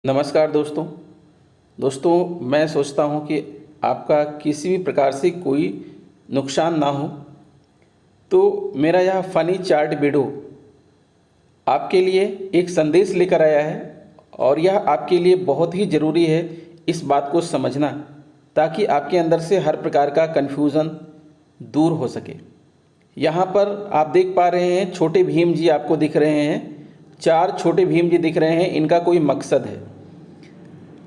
नमस्कार दोस्तों। मैं सोचता हूँ कि आपका किसी भी प्रकार से कोई नुकसान ना हो, तो मेरा यह फ़नी चार्ट वीडियो आपके लिए एक संदेश लेकर आया है और यह आपके लिए बहुत ही ज़रूरी है इस बात को समझना, ताकि आपके अंदर से हर प्रकार का कन्फ्यूज़न दूर हो सके। यहाँ पर आप देख पा रहे हैं छोटे भीम जी आपको दिख रहे हैं, 4 छोटे भीम जी दिख रहे हैं। इनका कोई मकसद है,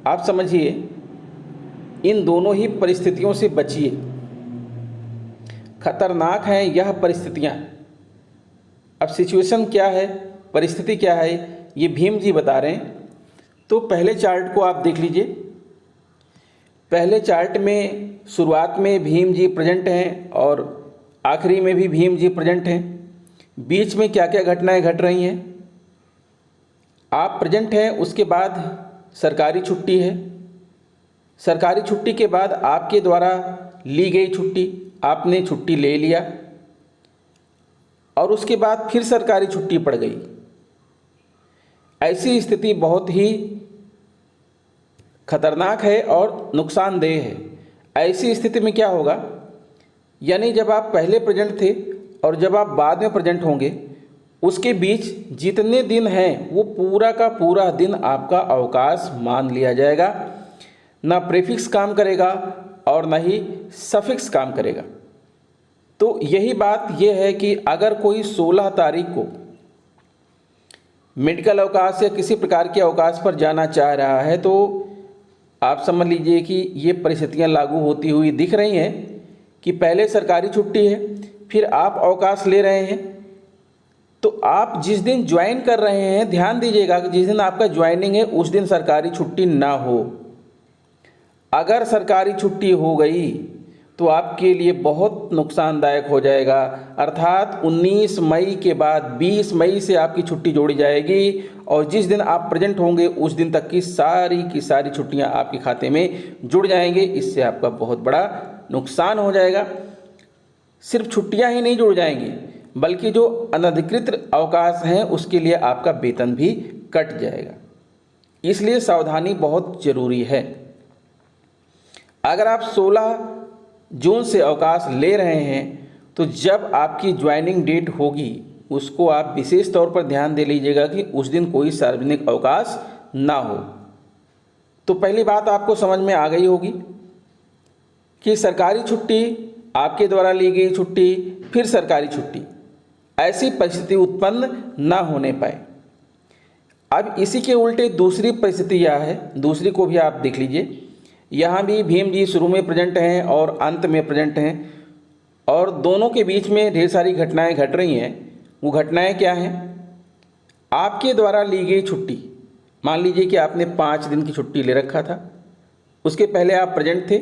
आप समझिए। इन दोनों ही परिस्थितियों से बचिए, खतरनाक हैं यह परिस्थितियाँ। अब सिचुएशन क्या है, परिस्थिति क्या है, ये भीम जी बता रहे हैं। तो पहले चार्ट को आप देख लीजिए। पहले चार्ट में शुरुआत में भीम जी प्रेजेंट हैं और आखिरी में भी भीम जी प्रेजेंट हैं। बीच में क्या क्या घटनाएं घट रही हैं, आप प्रेजेंट हैं, उसके बाद सरकारी छुट्टी है। सरकारी छुट्टी के बाद आपके द्वारा ली गई छुट्टी, आपने छुट्टी ले लिया और उसके बाद फिर सरकारी छुट्टी पड़ गई। ऐसी स्थिति बहुत ही खतरनाक है और नुकसानदेह है। ऐसी स्थिति में क्या होगा, यानी जब आप पहले प्रेजेंट थे और जब आप बाद में प्रेजेंट होंगे, उसके बीच जितने दिन हैं वो पूरा का पूरा दिन आपका अवकाश मान लिया जाएगा। ना प्रीफिक्स काम करेगा और ना ही सफिक्स काम करेगा। तो यही बात यह है कि अगर कोई 16 तारीख को मेडिकल अवकाश या किसी प्रकार के अवकाश पर जाना चाह रहा है, तो आप समझ लीजिए कि ये परिस्थितियां लागू होती हुई दिख रही हैं कि पहले सरकारी छुट्टी है, फिर आप अवकाश ले रहे हैं। तो आप जिस दिन ज्वाइन कर रहे हैं, ध्यान दीजिएगा कि जिस दिन आपका ज्वाइनिंग है उस दिन सरकारी छुट्टी ना हो। अगर सरकारी छुट्टी हो गई तो आपके लिए बहुत नुकसानदायक हो जाएगा। अर्थात 19 मई के बाद 20 मई से आपकी छुट्टी जोड़ी जाएगी और जिस दिन आप प्रेजेंट होंगे उस दिन तक की सारी छुट्टियां आपके खाते में जुड़ जाएंगे। इससे आपका बहुत बड़ा नुकसान हो जाएगा। सिर्फ छुट्टियां ही नहीं जुड़ जाएंगी, बल्कि जो अनधिकृत अवकाश हैं उसके लिए आपका वेतन भी कट जाएगा। इसलिए सावधानी बहुत ज़रूरी है। अगर आप 16 जून से अवकाश ले रहे हैं तो जब आपकी ज्वाइनिंग डेट होगी उसको आप विशेष तौर पर ध्यान दे लीजिएगा कि उस दिन कोई सार्वजनिक अवकाश ना हो। तो पहली बात आपको समझ में आ गई होगी कि सरकारी छुट्टी, आपके द्वारा ली गई छुट्टी, फिर सरकारी छुट्टी, ऐसी परिस्थिति उत्पन्न ना होने पाए। अब इसी के उल्टे दूसरी परिस्थिति यह है, दूसरी को भी आप देख लीजिए। यहाँ भी भीम जी शुरू में प्रेजेंट हैं और अंत में प्रेजेंट हैं और दोनों के बीच में ढेर सारी घटनाएं घट रही हैं। वो घटनाएं क्या हैं, आपके द्वारा ली गई छुट्टी, मान लीजिए कि आपने 5 दिन की छुट्टी ले रखा था। उसके पहले आप प्रेजेंट थे,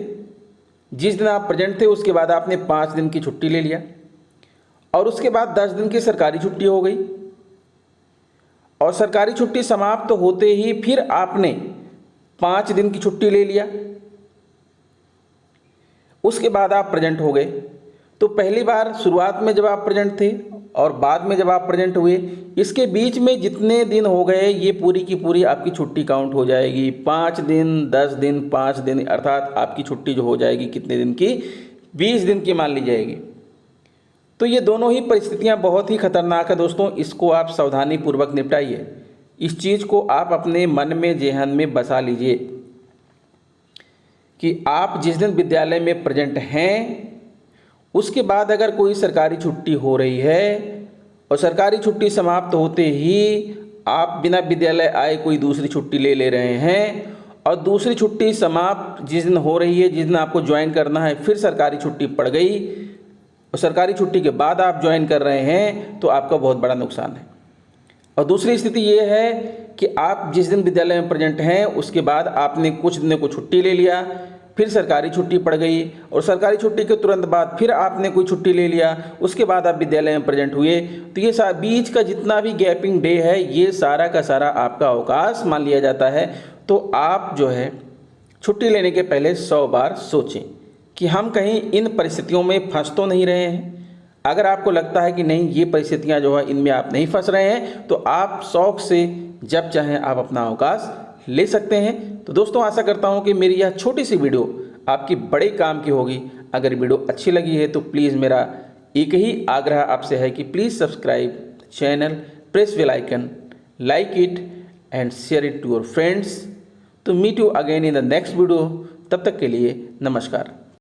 जिस दिन आप प्रेजेंट थे उसके बाद आपने 5 दिन की छुट्टी ले लिया और उसके बाद 10 दिन की सरकारी छुट्टी हो गई और सरकारी छुट्टी समाप्त होते ही फिर आपने 5 दिन की छुट्टी ले लिया। उसके बाद आप प्रेजेंट हो गए। तो पहली बार शुरुआत में जब आप प्रेजेंट थे और बाद में जब आप प्रेजेंट हुए, इसके बीच में जितने दिन हो गए ये पूरी की पूरी आपकी छुट्टी काउंट हो जाएगी। 5 दिन, 10 दिन, 5 दिन, अर्थात आपकी छुट्टी जो हो जाएगी कितने दिन की, 20 दिन की मान ली जाएगी। तो ये दोनों ही परिस्थितियां बहुत ही खतरनाक है दोस्तों। इसको आप सावधानी पूर्वक निपटाइए। इस चीज़ को आप अपने मन में, जेहन में बसा लीजिए कि आप जिस दिन विद्यालय में प्रेजेंट हैं उसके बाद अगर कोई सरकारी छुट्टी हो रही है और सरकारी छुट्टी समाप्त होते ही आप बिना विद्यालय आए कोई दूसरी छुट्टी ले रहे हैं और दूसरी छुट्टी समाप्त जिस दिन हो रही है, जिस दिन आपको ज्वाइन करना है, फिर सरकारी छुट्टी पड़ गई और सरकारी छुट्टी के बाद आप ज्वाइन कर रहे हैं, तो आपका बहुत बड़ा नुकसान है। और दूसरी स्थिति ये है कि आप जिस दिन विद्यालय में प्रेजेंट हैं उसके बाद आपने कुछ दिनों को छुट्टी ले लिया, फिर सरकारी छुट्टी पड़ गई और सरकारी छुट्टी के तुरंत बाद फिर आपने कोई छुट्टी ले लिया, उसके बाद आप विद्यालय में प्रेजेंट हुए। तो ये बीच का जितना भी गैपिंग डे है ये सारा का सारा आपका अवकाश मान लिया जाता है। तो आप जो है छुट्टी लेने के पहले 100 बार सोचें कि हम कहीं इन परिस्थितियों में फंस तो नहीं रहे हैं। अगर आपको लगता है कि नहीं ये परिस्थितियां जो है इनमें आप नहीं फंस रहे हैं, तो आप शौक से जब चाहें आप अपना अवकाश ले सकते हैं। तो दोस्तों आशा करता हूँ कि मेरी यह छोटी सी वीडियो आपकी बड़े काम की होगी। अगर वीडियो अच्छी लगी है तो प्लीज़ मेरा एक ही आग्रह आपसे है कि please subscribe channel, press bell icon, like it and share it to your friends. तो meet you again in the next video. तब तक के लिए नमस्कार।